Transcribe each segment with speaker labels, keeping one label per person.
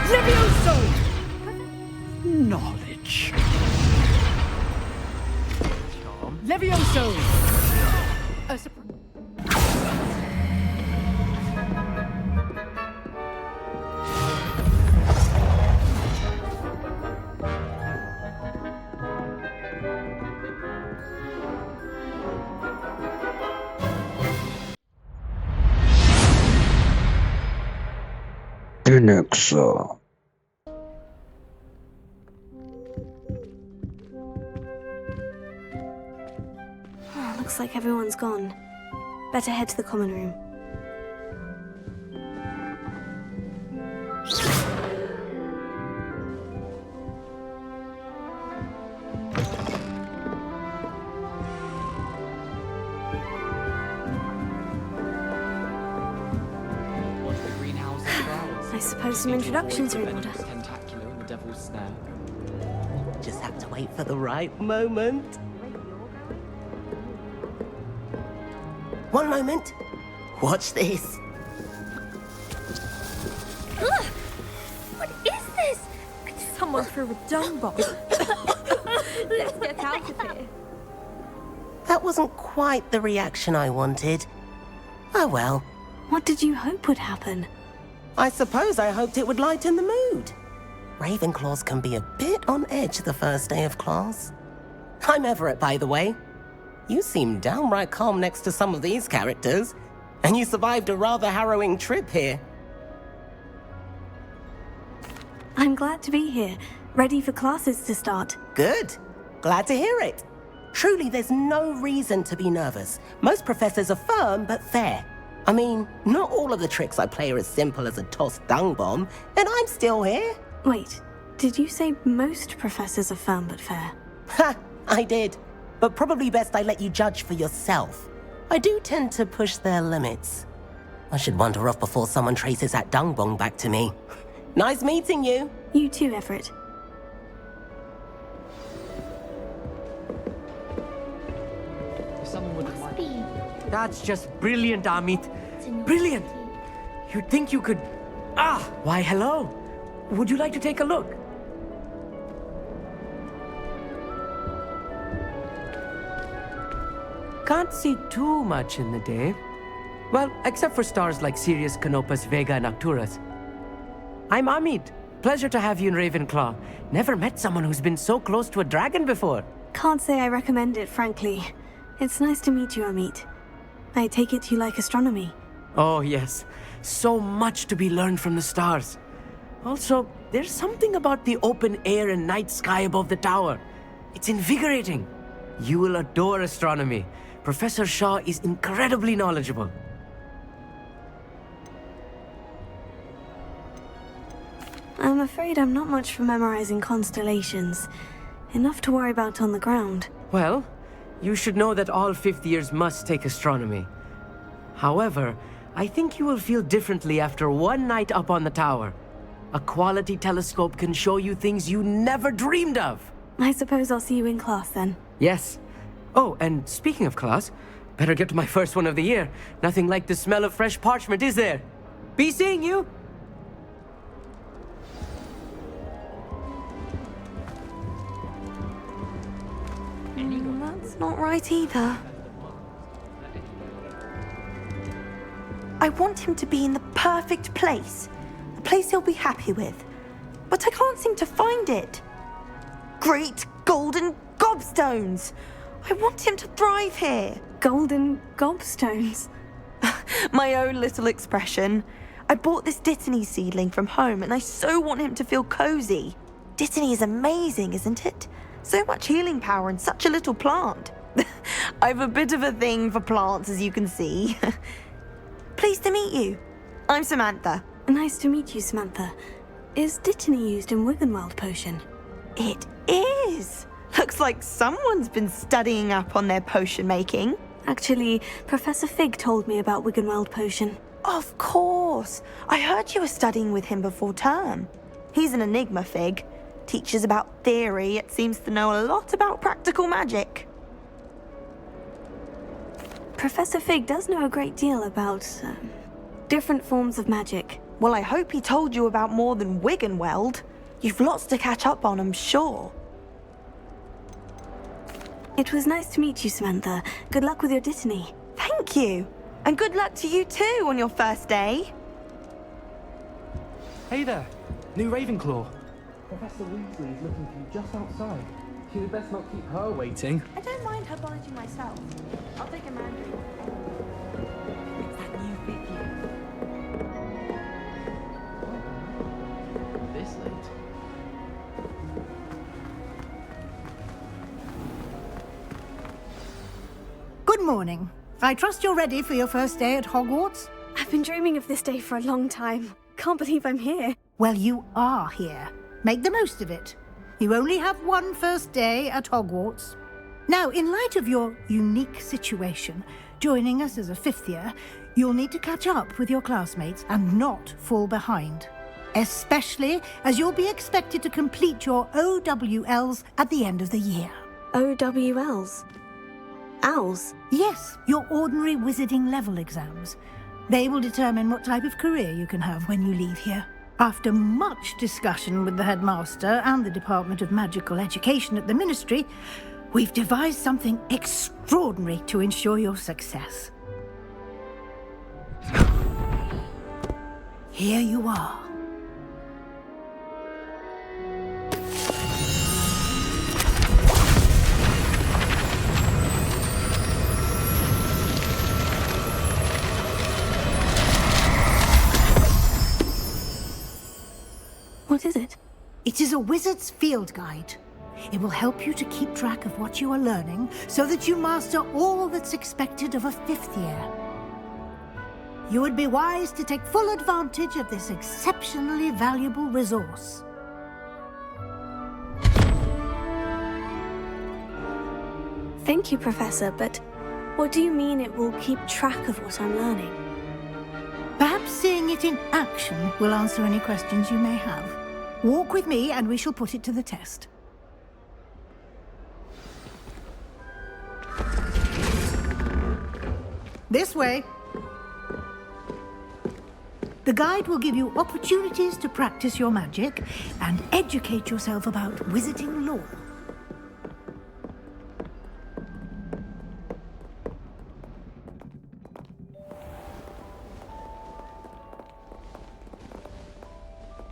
Speaker 1: Levioso! Knowledge. Levioso!
Speaker 2: Phoenix.
Speaker 3: Looks like everyone's gone. Better head to the common room. I suppose some introductions are in order.
Speaker 4: Just have to wait for the right moment. One moment. Watch this.
Speaker 5: Ugh! What is this? Someone threw a dung bomb. Let's get out of here.
Speaker 4: That wasn't quite the reaction I wanted. Oh well.
Speaker 3: What did you hope would happen?
Speaker 4: I suppose I hoped it would lighten the mood. Ravenclaws can be a bit on edge the first day of class. I'm Everett, by the way. You seem downright calm next to some of these characters, and you survived a rather harrowing trip here.
Speaker 3: I'm glad to be here, ready for classes to start.
Speaker 4: Good. Glad to hear it. Truly, there's no reason to be nervous. Most professors are firm but fair. I mean, not all of the tricks I play are as simple as a tossed dung bomb, and I'm still here.
Speaker 3: Wait, did you say most professors are firm but fair?
Speaker 4: Ha! I did. But probably best I let you judge for yourself. I do tend to push their limits. I should wander off before someone traces that dung bomb back to me. Nice meeting you.
Speaker 3: You too, Everett.
Speaker 1: That's just brilliant, Amit. Brilliant! You'd think you could... Why, hello. Would you like to take a look? Can't see too much in the day. Well, except for stars like Sirius, Canopus, Vega, and Arcturus. I'm Amit. Pleasure to have you in Ravenclaw. Never met someone who's been so close to a dragon before.
Speaker 3: Can't say I recommend it, frankly. It's nice to meet you, Amit. I take it you like astronomy.
Speaker 1: Oh, yes. So much to be learned from the stars. Also, there's something about the open air and night sky above the tower. It's invigorating. You will adore astronomy. Professor Shaw is incredibly knowledgeable.
Speaker 3: I'm afraid I'm not much for memorizing constellations. Enough to worry about on the ground.
Speaker 1: Well, you should know that all fifth years must take astronomy. However, I think you will feel differently after one night up on the tower. A quality telescope can show you things you never dreamed of.
Speaker 3: I suppose I'll see you in class then.
Speaker 1: Yes. Oh, and speaking of class, better get to my first one of the year. Nothing like the smell of fresh parchment, is there? Be seeing you!
Speaker 3: That's not right either.
Speaker 6: I want him to be in the perfect place. A place he'll be happy with. But I can't seem to find it. Great golden gobstones! I want him to thrive here.
Speaker 3: Golden gobstones.
Speaker 6: My own little expression. I bought this Dittany seedling from home and I so want him to feel cozy. Dittany is amazing, isn't it? So much healing power in such a little plant. I have a bit of a thing for plants, as you can see. Pleased to meet you. I'm Samantha.
Speaker 3: Nice to meet you, Samantha. Is Dittany used in Wiggenweld potion?
Speaker 6: It is. Looks like someone's been studying up on their potion making.
Speaker 3: Actually, Professor Fig told me about Wiggenweld potion.
Speaker 6: Of course. I heard you were studying with him before term. He's an enigma, Fig. Teaches about theory, yet seems to know a lot about practical magic.
Speaker 3: Professor Fig does know a great deal about different forms of magic.
Speaker 6: Well, I hope he told you about more than Wiggenweld. You've lots to catch up on, I'm sure.
Speaker 3: It was nice to meet you, Samantha. Good luck with your Dittany.
Speaker 6: Thank you. And good luck to you too on your first day.
Speaker 2: Hey there, new Ravenclaw. Professor Weasley is looking for you just outside. You'd best not keep her waiting.
Speaker 5: I don't mind her bonneting myself. I'll take a mandarin.
Speaker 1: It's that new Vicky.
Speaker 2: This late?
Speaker 7: Good morning. I trust you're ready for your first day at Hogwarts?
Speaker 3: I've been dreaming of this day for a long time. Can't believe I'm here.
Speaker 7: Well, you are here. Make the most of it. You only have one first day at Hogwarts. Now, in light of your unique situation, joining us as a fifth year, you'll need to catch up with your classmates and not fall behind. Especially as you'll be expected to complete your OWLs at the end of the year.
Speaker 3: OWLs? Owls?
Speaker 7: Yes, your ordinary wizarding level exams. They will determine what type of career you can have when you leave here. After much discussion with the headmaster and the Department of Magical Education at the Ministry, we've devised something extraordinary to ensure your success. Here you are.
Speaker 3: What is it?
Speaker 7: It is a wizard's field guide. It will help you to keep track of what you are learning so that you master all that's expected of a fifth year. You would be wise to take full advantage of this exceptionally valuable resource.
Speaker 3: Thank you, Professor, but what do you mean it will keep track of what I'm learning?
Speaker 7: Perhaps seeing it in action will answer any questions you may have. Walk with me and we shall put it to the test. This way. The guide will give you opportunities to practice your magic and educate yourself about wizarding lore.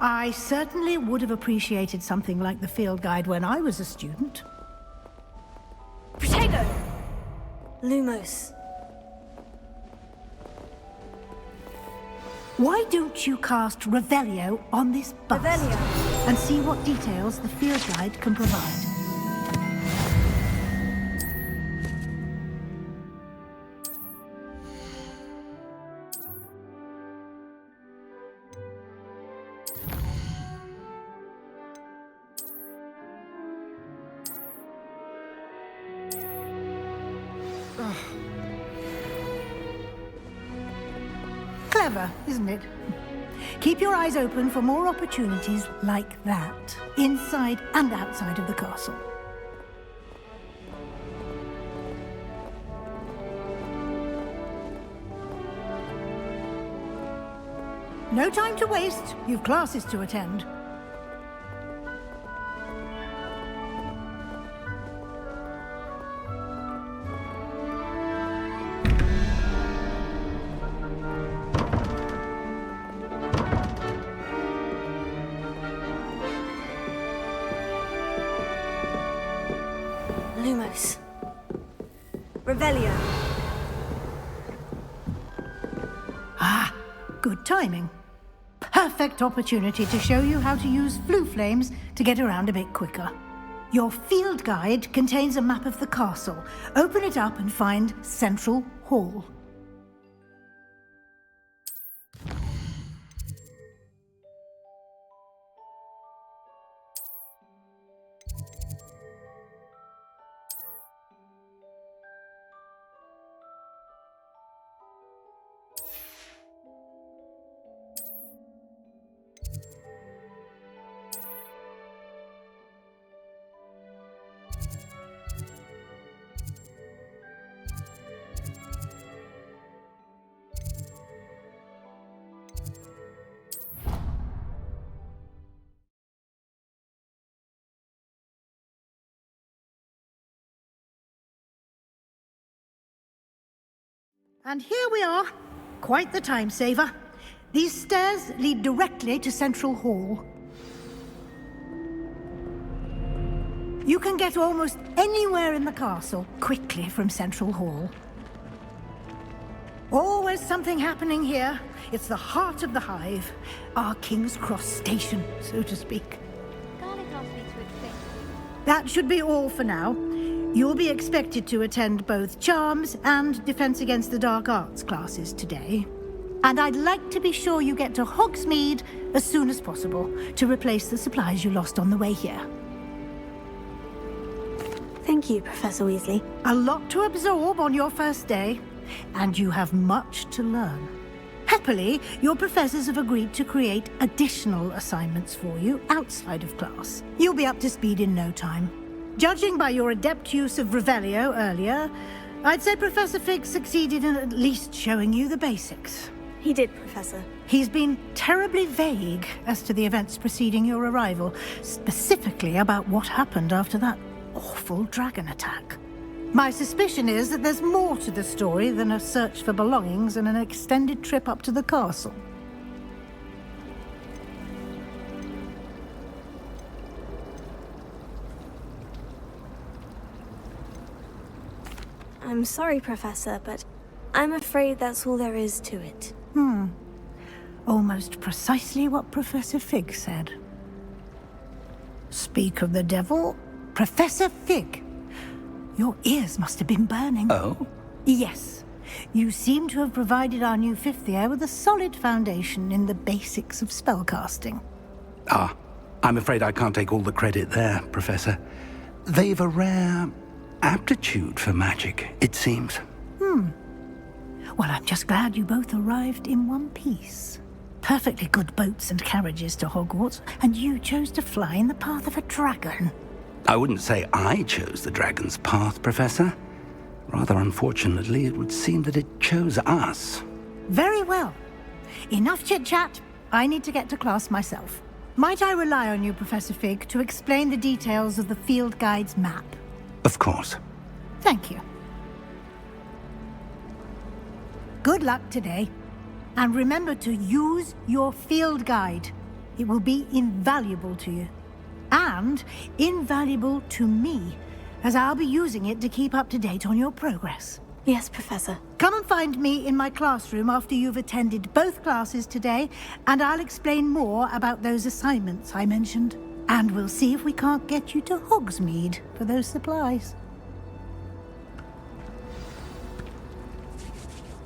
Speaker 7: I certainly would have appreciated something like the field guide when I was a student.
Speaker 3: Protego! Lumos.
Speaker 7: Why don't you cast Revelio on this bus?
Speaker 3: Revelio.
Speaker 7: And see what details the field guide can provide. Clever, isn't it? Keep your eyes open for more opportunities like that, inside and outside of the castle. No time to waste. You've classes to attend.
Speaker 3: Lumos. Revelio.
Speaker 7: Ah, good timing. Perfect opportunity to show you how to use flue flames to get around a bit quicker. Your field guide contains a map of the castle. Open it up and find Central Hall. And here we are. Quite the time saver. These stairs lead directly to Central Hall. You can get almost anywhere in the castle quickly from Central Hall. Always something happening here. It's the heart of the hive. Our King's Cross station, so to speak.
Speaker 5: Garlic asked me to expect you.
Speaker 7: That should be all for now. You'll be expected to attend both Charms and Defense Against the Dark Arts classes today. And I'd like to be sure you get to Hogsmeade as soon as possible to replace the supplies you lost on the way here.
Speaker 3: Thank you, Professor Weasley.
Speaker 7: A lot to absorb on your first day, and you have much to learn. Happily, your professors have agreed to create additional assignments for you outside of class. You'll be up to speed in no time. Judging by your adept use of Revelio earlier, I'd say Professor Fig succeeded in at least showing you the basics.
Speaker 3: He did, Professor.
Speaker 7: He's been terribly vague as to the events preceding your arrival, specifically about what happened after that awful dragon attack. My suspicion is that there's more to the story than a search for belongings and an extended trip up to the castle.
Speaker 3: I'm sorry, Professor, but I'm afraid that's all there is to it.
Speaker 7: Almost precisely what Professor Fig said. Speak of the devil, Professor Fig. Your ears must have been burning.
Speaker 8: Oh?
Speaker 7: Yes. You seem to have provided our new fifth year with a solid foundation in the basics of spellcasting.
Speaker 8: Ah, I'm afraid I can't take all the credit there, Professor. They've a rare aptitude for magic, it seems.
Speaker 7: Well, I'm just glad you both arrived in one piece. Perfectly good boats and carriages to Hogwarts, and you chose to fly in the path of a dragon.
Speaker 8: I wouldn't say I chose the dragon's path, Professor. Rather unfortunately, it would seem that it chose us.
Speaker 7: Very well. Enough chit-chat. I need to get to class myself. Might I rely on you, Professor Fig, to explain the details of the field guide's map?
Speaker 8: Of course.
Speaker 7: Thank you. Good luck today. And remember to use your field guide. It will be invaluable to you. And invaluable to me, as I'll be using it to keep up to date on your progress.
Speaker 3: Yes, Professor.
Speaker 7: Come and find me in my classroom after you've attended both classes today, and I'll explain more about those assignments I mentioned. And we'll see if we can't get you to Hogsmeade for those supplies.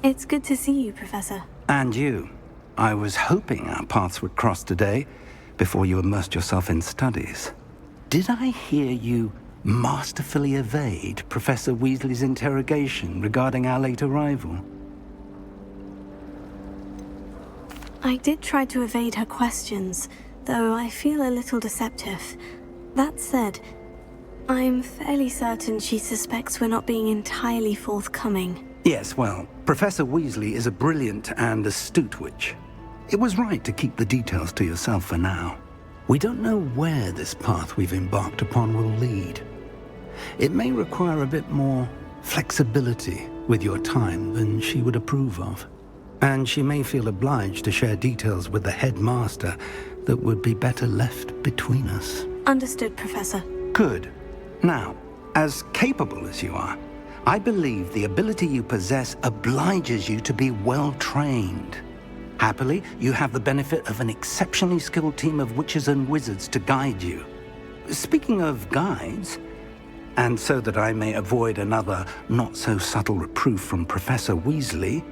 Speaker 3: It's good to see you, Professor.
Speaker 8: And you. I was hoping our paths would cross today, before you immersed yourself in studies. Did I hear you masterfully evade Professor Weasley's interrogation regarding our late arrival?
Speaker 3: I did try to evade her questions, though I feel a little deceptive. That said, I'm fairly certain she suspects we're not being entirely forthcoming.
Speaker 8: Yes, well, Professor Weasley is a brilliant and astute witch. It was right to keep the details to yourself for now. We don't know where this path we've embarked upon will lead. It may require a bit more flexibility with your time than she would approve of. And she may feel obliged to share details with the headmaster that would be better left between us.
Speaker 3: Understood, Professor.
Speaker 8: Good. Now, as capable as you are, I believe the ability you possess obliges you to be well-trained. Happily, you have the benefit of an exceptionally skilled team of witches and wizards to guide you. Speaking of guides, and so that I may avoid another not-so-subtle reproof from Professor Weasley,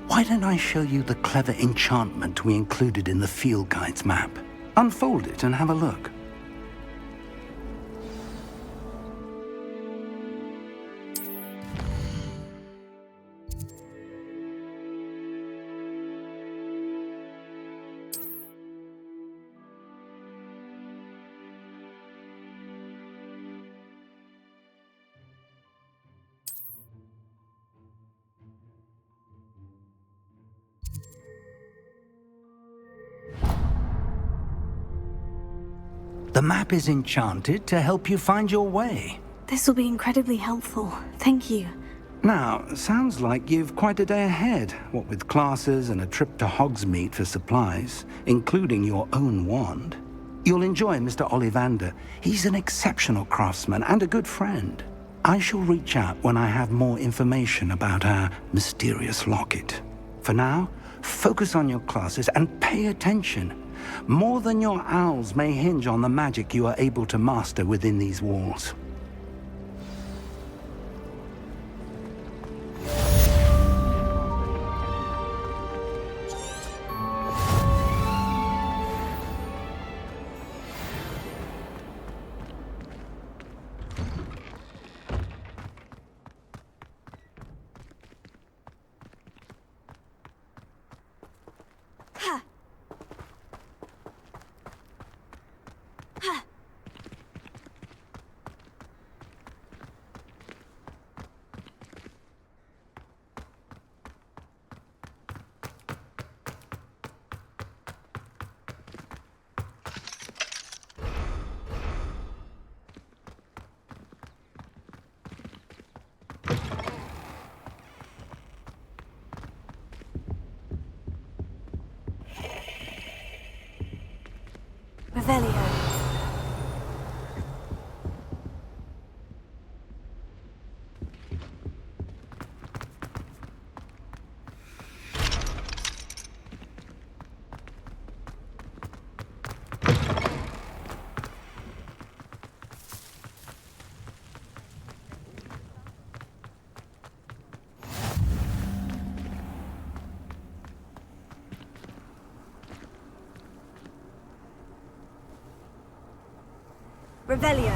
Speaker 8: why don't I show you the clever enchantment we included in the field guide's map? Unfold it and have a look. The map is enchanted to help you find your way.
Speaker 3: This will be incredibly helpful. Thank you.
Speaker 8: Now, sounds like you've quite a day ahead, what with classes and a trip to Hogsmeade for supplies, including your own wand. You'll enjoy Mr. Ollivander. He's an exceptional craftsman and a good friend. I shall reach out when I have more information about our mysterious locket. For now, focus on your classes and pay attention. More than your owls may hinge on the magic you are able to master within these walls.
Speaker 3: Revelio. Revelio.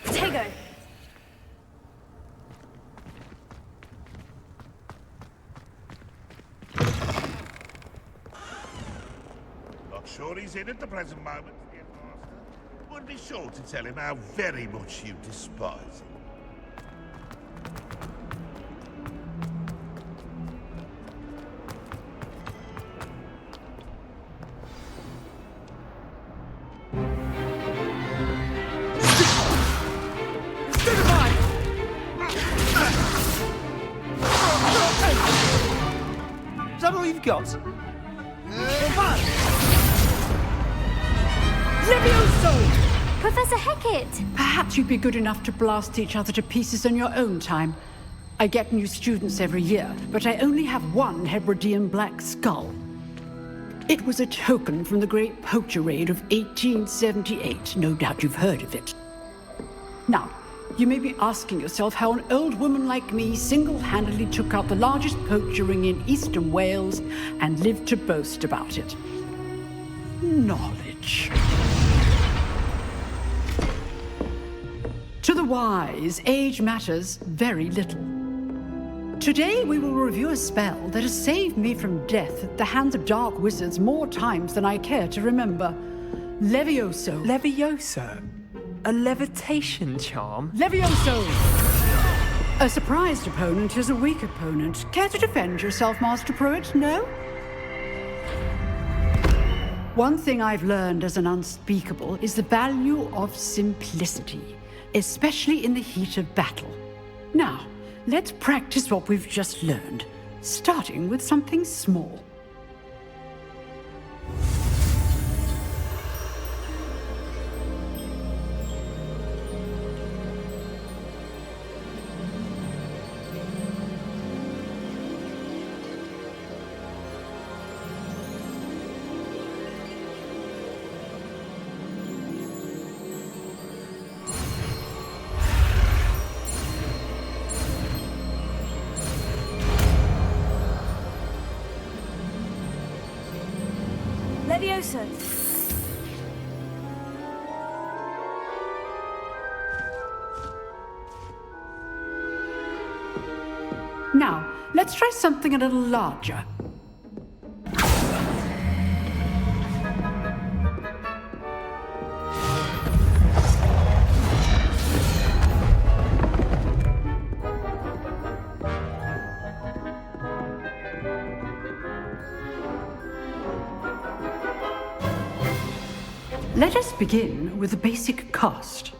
Speaker 3: Protego.
Speaker 9: Not sure he's in at the present moment, dear master. Would be sure to tell him how very much you despise him.
Speaker 2: Is that all you've got?
Speaker 5: Levioso! Professor Hecat!
Speaker 10: Perhaps you'd be good enough to blast each other to pieces in your own time. I get new students every year, but I only have one Hebridean black skull. It was a token from the Great Poacher Raid of 1878. No doubt you've heard of it. Now, you may be asking yourself how an old woman like me single-handedly took out the largest poacher ring in eastern Wales and lived to boast about it. Knowledge. To the wise, age matters very little. Today we will review a spell that has saved me from death at the hands of dark wizards more times than I care to remember. Levioso.
Speaker 2: Levioso? A levitation charm?
Speaker 10: Levioso! A surprised opponent is a weak opponent. Care to defend yourself, Master Pruitt? No? One thing I've learned as an unspeakable is the value of simplicity, especially in the heat of battle. Now, let's practice what we've just learned, starting with something small.
Speaker 3: Levioso.
Speaker 10: Now, let's try something a little larger. Let us begin with the basic cast.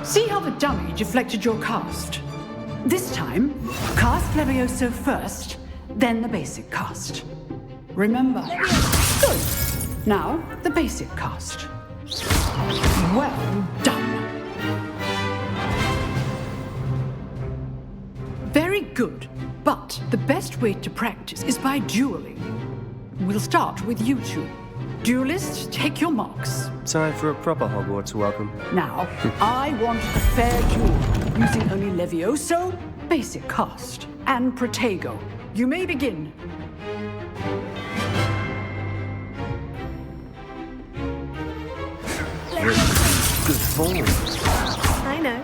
Speaker 10: See how the dummy deflected your cast? This time, cast Levioso first, then the basic cast. Remember. Good. Now, the basic cast. Well done. Very good, but the best way to practice is by dueling. We'll start with you two. Duelists, take your marks.
Speaker 11: Time for a proper Hogwarts welcome.
Speaker 10: Now, I want a fair duel, using only Levioso, basic cast, and Protego. You may begin.
Speaker 11: Good form.
Speaker 3: I know.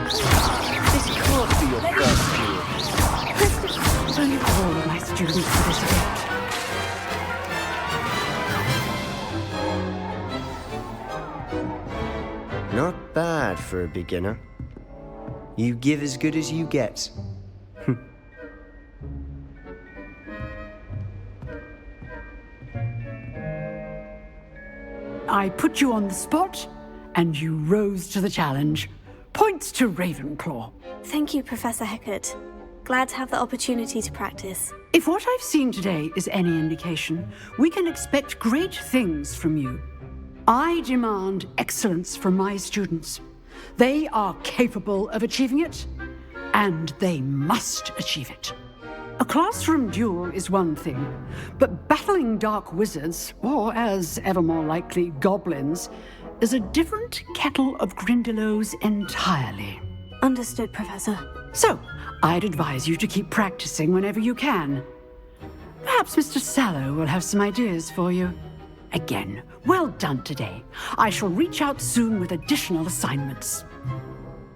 Speaker 11: This can't be your first duel.
Speaker 10: If only all of my students for this event.
Speaker 11: Not bad for a beginner. You give as good as you get.
Speaker 10: I put you on the spot, and you rose to the challenge. Points to Ravenclaw.
Speaker 3: Thank you, Professor Hecat. Glad to have the opportunity to practice.
Speaker 10: If what I've seen today is any indication, we can expect great things from you. I demand excellence from my students. They are capable of achieving it, and they must achieve it. A classroom duel is one thing, but battling dark wizards, or as ever more likely, goblins, is a different kettle of Grindylows entirely.
Speaker 3: Understood, Professor.
Speaker 10: So, I'd advise you to keep practicing whenever you can. Perhaps Mr. Sallow will have some ideas for you. Again, well done today. I shall reach out soon with additional assignments.